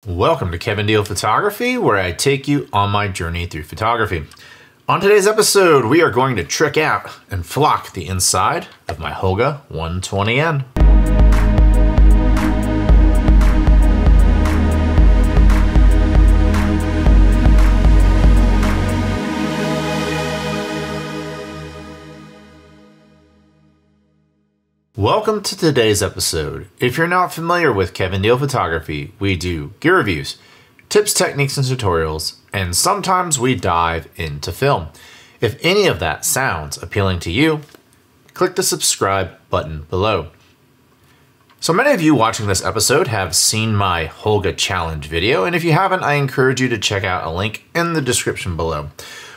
Welcome to Kevin Deal Photography, where I take you on my journey through photography. On today's episode, we are going to trick out and flock the inside of my Holga 120N. Welcome to today's episode. If you're not familiar with Kevin Deal Photography, we do gear reviews, tips, techniques, and tutorials, and sometimes we dive into film. If any of that sounds appealing to you, click the subscribe button below. So many of you watching this episode have seen my Holga challenge video, and if you haven't, I encourage you to check out a link in the description below.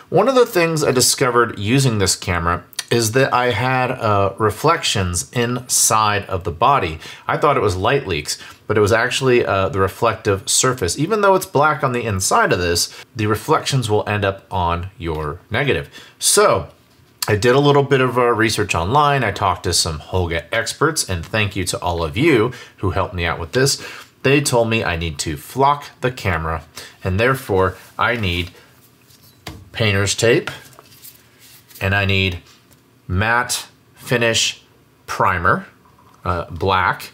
One of the things I discovered using this camera is that I had reflections inside of the body. I thought it was light leaks, but it was actually the reflective surface. Even though it's black on the inside of this, the reflections will end up on your negative. So I did a little bit of research online. I talked to some Holga experts, and thank you to all of you who helped me out with this. They told me I need to flock the camera, and therefore I need painter's tape, and I need matte finish primer, black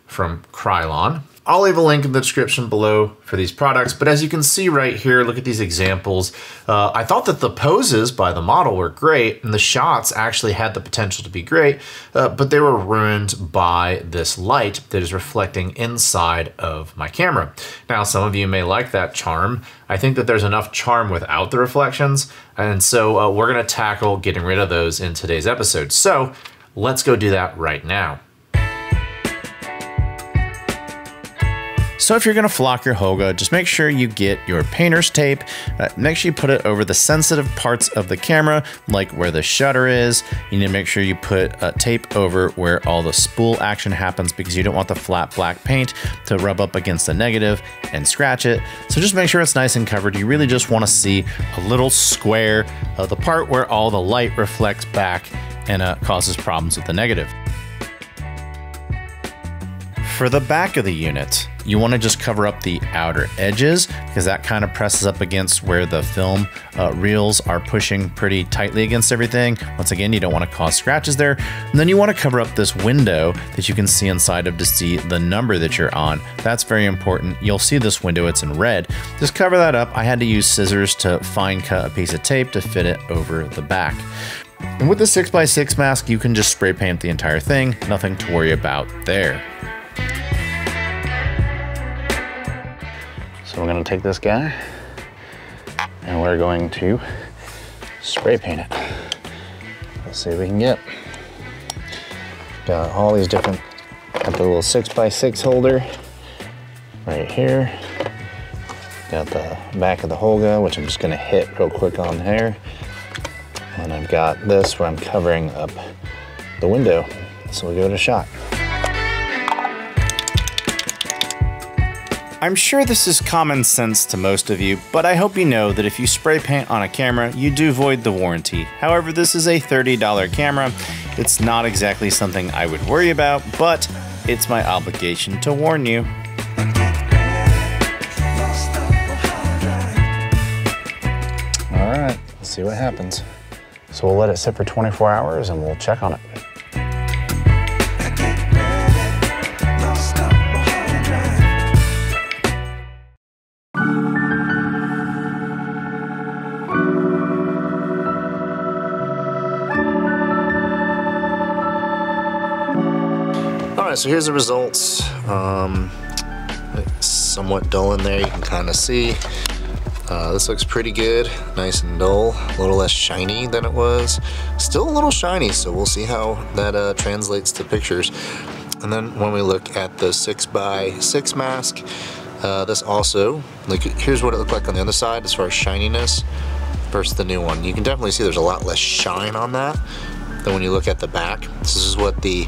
from Krylon. I'll leave a link in the description below for these products, but as you can see right here, look at these examples. I thought that the poses by the model were great, and the shots actually had the potential to be great, but they were ruined by this light that is reflecting inside of my camera. Now, some of you may like that charm. I think that there's enough charm without the reflections, and so we're gonna tackle getting rid of those in today's episode. So let's go do that right now. So if you're gonna flock your Holga, just make sure you get your painter's tape. Make sure you put it over the sensitive parts of the camera, like where the shutter is. You need to make sure you put tape over where all the spool action happens, because you don't want the flat black paint to rub up against the negative and scratch it. So just make sure it's nice and covered. You really just wanna see a little square, the part where all the light reflects back and causes problems with the negative. For the back of the unit, you want to just cover up the outer edges, because that kind of presses up against where the film reels are pushing pretty tightly against everything. Once again, you don't want to cause scratches there. And then you want to cover up this window that you can see inside of to see the number that you're on. That's very important. You'll see this window, it's in red. Just cover that up. I had to use scissors to fine cut a piece of tape to fit it over the back. And with the 6x6 mask, you can just spray paint the entire thing. Nothing to worry about there. So we're going to take this guy and we're going to spray paint it. Let's see what we can get. Got all these different, got the little 6x6 holder right here. Got the back of the Holga, which I'm just going to hit real quick on here. And I've got this where I'm covering up the window. So we'll give it a shot. I'm sure this is common sense to most of you, but I hope you know that if you spray paint on a camera, you do void the warranty. However, this is a $30 camera. It's not exactly something I would worry about, but it's my obligation to warn you. All right, let's see what happens. So we'll let it sit for 24 hours and we'll check on it. Alright, so here's the results. It's somewhat dull in there, you can kind of see. This looks pretty good, nice and dull, a little less shiny than it was. Still a little shiny, so we'll see how that translates to pictures. And then when we look at the 6x6 mask, this also, like, here's what it looked like on the other side as far as shininess versus the new one. You can definitely see there's a lot less shine on that than when you look at the back. This is what the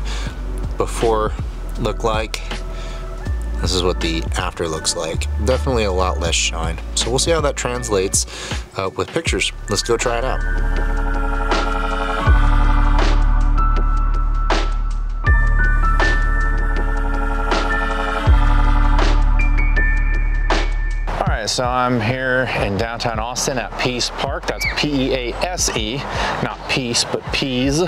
before looked like. This is what the after looks like. Definitely a lot less shine. So we'll see how that translates with pictures. Let's go try it out. right, so I'm here in downtown Austin at Peace Park. That's P-E-A-S-E, not Peace, but Peas.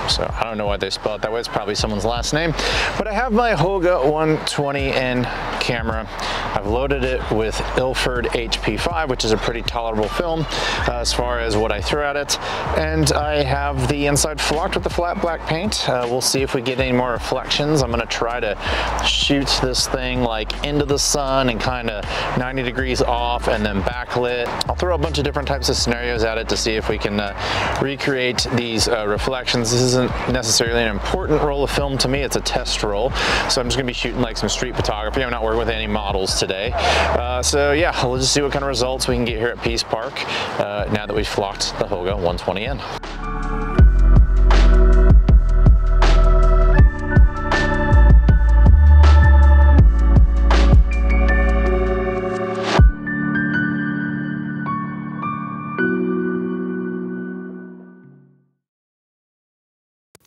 So I don't know why they spell it that way. It's probably someone's last name. But I have my Holga 120N camera. I've loaded it with Ilford HP5, which is a pretty tolerable film as far as what I throw at it. And I have the inside flocked with the flat black paint. We'll see if we get any more reflections. I'm gonna try to shoot this thing like into the sun and kind of 90 degrees off and then backlit. I'll throw a bunch of different types of scenarios at it to see if we can recreate these reflections. This isn't necessarily an important roll of film to me. It's a test roll. So I'm just gonna be shooting like some street photography. I'm not working with any models today. So yeah, we'll just see what kind of results we can get here at Peace Park now that we've flocked the Holga 120N.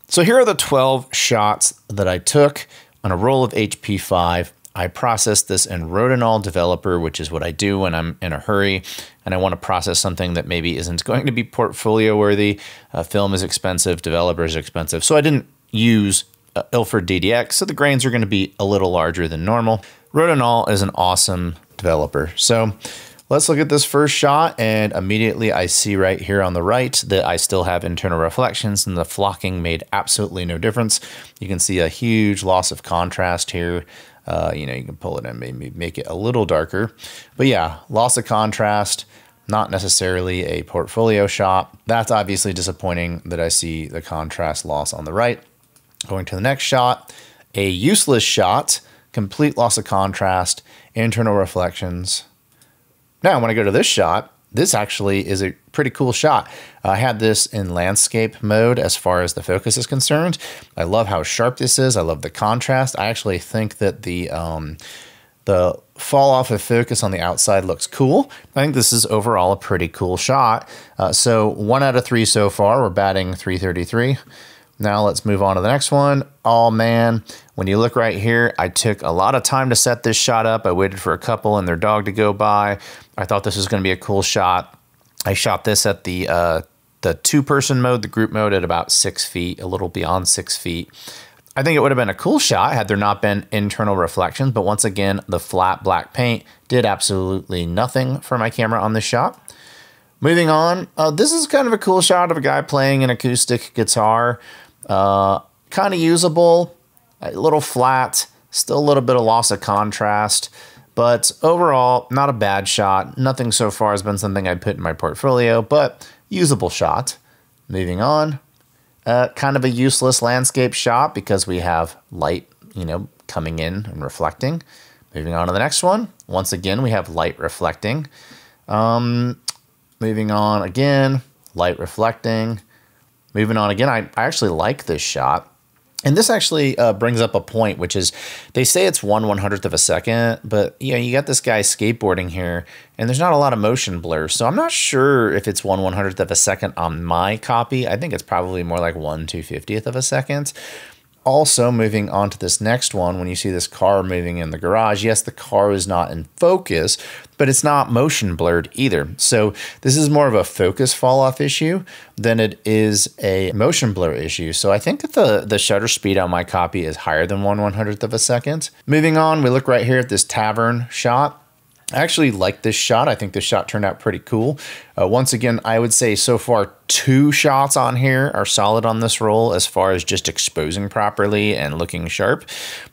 So here are the 12 shots that I took on a roll of HP5. I processed this in Rodinal Developer, which is what I do when I'm in a hurry and I want to process something that maybe isn't going to be portfolio worthy. Film is expensive, developer is expensive. So I didn't use Ilford DDX, so the grains are going to be a little larger than normal. Rodinal is an awesome developer. So let's look at this first shot, and immediately I see right here on the right that I still have internal reflections and the flocking made absolutely no difference. You can see a huge loss of contrast here. You know, you can pull it and maybe make it a little darker. But yeah, loss of contrast, not necessarily a portfolio shot. That's obviously disappointing that I see the contrast loss on the right. Going to the next shot, a useless shot, complete loss of contrast, internal reflections. Now, when I go to this shot, this actually is a pretty cool shot. I had this in landscape mode as far as the focus is concerned. I love how sharp this is. I love the contrast. I actually think that the fall off of focus on the outside looks cool. I think this is overall a pretty cool shot. So 1 out of 3 so far. We're batting .333. Now let's move on to the next one. Oh man, when you look right here, I took a lot of time to set this shot up. I waited for a couple and their dog to go by. I thought this was gonna be a cool shot. I shot this at the 2-person mode, the group mode at about 6 feet, a little beyond 6 feet. I think it would have been a cool shot had there not been internal reflections, but once again, the flat black paint did absolutely nothing for my camera on this shot. Moving on, this is kind of a cool shot of a guy playing an acoustic guitar. Kind of usable, a little flat, still a little bit of loss of contrast, but overall, not a bad shot. Nothing so far has been something I'd put in my portfolio, but usable shot. Moving on, kind of a useless landscape shot because we have light, you know, coming in and reflecting. Moving on to the next one. Once again, we have light reflecting. Moving on again, light reflecting. Moving on again, I actually like this shot. And this actually brings up a point, which is they say it's 1/100th of a second, but you know, you got this guy skateboarding here and there's not a lot of motion blur. So I'm not sure if it's 1/100th of a second on my copy. I think it's probably more like 1/250th of a second. Also, moving on to this next one, when you see this car moving in the garage, yes, the car is not in focus, but it's not motion blurred either. So this is more of a focus fall off issue than it is a motion blur issue. So I think that the shutter speed on my copy is higher than 1/100th of a second. Moving on, we look right here at this tavern shot. I actually like this shot. I think this shot turned out pretty cool. Once again, I would say so far 2 shots on here are solid on this roll as far as just exposing properly and looking sharp.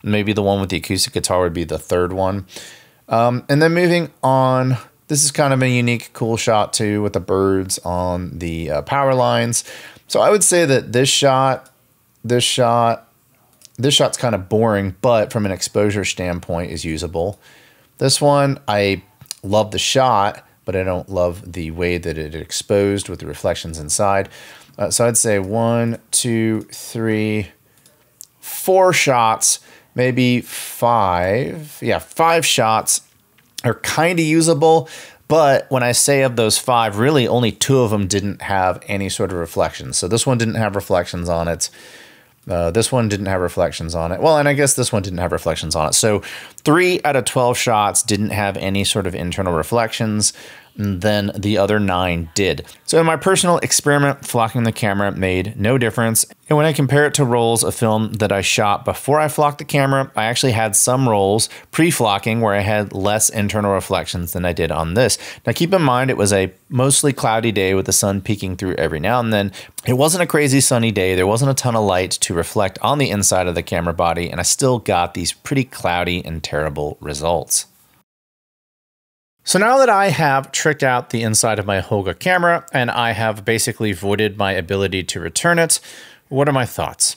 Maybe the one with the acoustic guitar would be the 3rd one. And then moving on, this is kind of a unique, cool shot too with the birds on the power lines. So I would say that this shot's kind of boring, but from an exposure standpoint is usable. This one, I love the shot, but I don't love the way that it exposed with the reflections inside. So I'd say 1, 2, 3, 4 shots, maybe 5. Yeah, 5 shots are kind of usable. But when I say of those 5, really only 2 of them didn't have any sort of reflections. So this one didn't have reflections on it. This one didn't have reflections on it. Well, and I guess this one didn't have reflections on it. So 3 out of 12 shots didn't have any sort of internal reflections. And then the other 9 did. So in my personal experiment, flocking the camera made no difference. And when I compare it to rolls of film that I shot before I flocked the camera, I actually had some rolls pre-flocking where I had less internal reflections than I did on this. Now keep in mind, it was a mostly cloudy day with the sun peeking through every now and then. It wasn't a crazy sunny day. There wasn't a ton of light to reflect on the inside of the camera body, and I still got these pretty cloudy and terrible results. So now that I have tricked out the inside of my Holga camera and I have basically voided my ability to return it, what are my thoughts?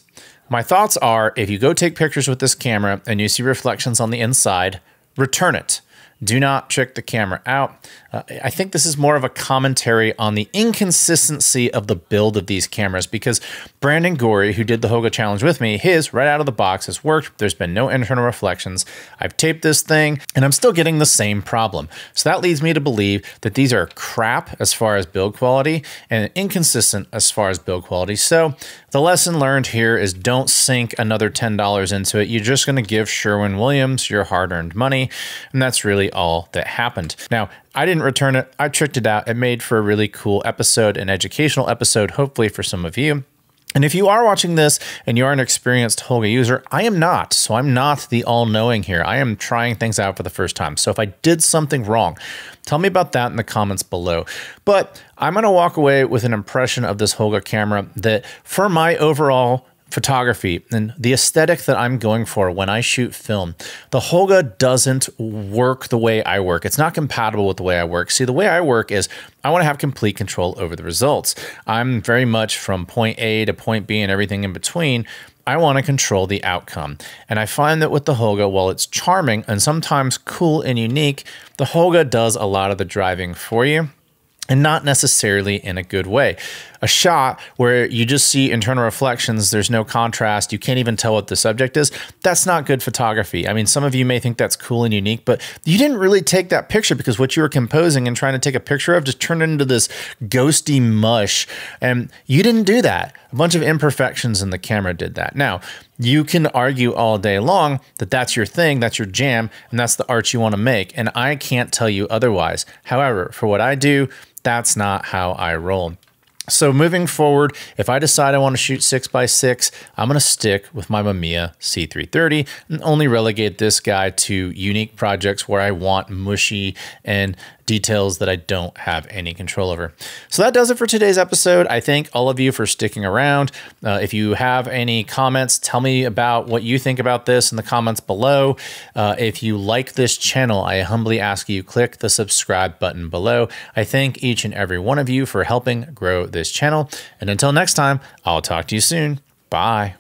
My thoughts are, if you go take pictures with this camera and you see reflections on the inside, return it. Do not trick the camera out. I think this is more of a commentary on the inconsistency of the build of these cameras, because Brandon Gorey, who did the Holga challenge with me, his right out of the box has worked. There's been no internal reflections. I've taped this thing and I'm still getting the same problem. So that leads me to believe that these are crap as far as build quality and inconsistent as far as build quality. So the lesson learned here is don't sink another $10 into it. You're just going to give Sherwin-Williams your hard-earned money, and that's really all that happened. Now, I didn't return it. I tricked it out. It made for a really cool episode, an educational episode, hopefully for some of you. And if you are watching this and you are an experienced Holga user, I am not. So I'm not the all-knowing here. I am trying things out for the first time. So if I did something wrong, tell me about that in the comments below. But I'm going to walk away with an impression of this Holga camera that for my overall photography and the aesthetic that I'm going for when I shoot film, the Holga doesn't work the way I work. It's not compatible with the way I work. See, the way I work is I want to have complete control over the results. I'm very much from point A to point B and everything in between. I want to control the outcome. And I find that with the Holga, while it's charming and sometimes cool and unique, the Holga does a lot of the driving for you, and not necessarily in a good way. A shot where you just see internal reflections, there's no contrast, you can't even tell what the subject is, that's not good photography. I mean, some of you may think that's cool and unique, but you didn't really take that picture because what you were composing and trying to take a picture of just turned into this ghosty mush, and you didn't do that. A bunch of imperfections in the camera did that. Now, you can argue all day long that that's your thing, that's your jam, and that's the art you want to make, and I can't tell you otherwise. However, for what I do, that's not how I roll. So moving forward, if I decide I want to shoot 6x6, I'm going to stick with my Mamiya C330 and only relegate this guy to unique projects where I want mushy and details that I don't have any control over. So that does it for today's episode. I thank all of you for sticking around. If you have any comments, tell me about what you think about this in the comments below. If you like this channel, I humbly ask you click the subscribe button below. I thank each and every one of you for helping grow this channel. And until next time, I'll talk to you soon. Bye.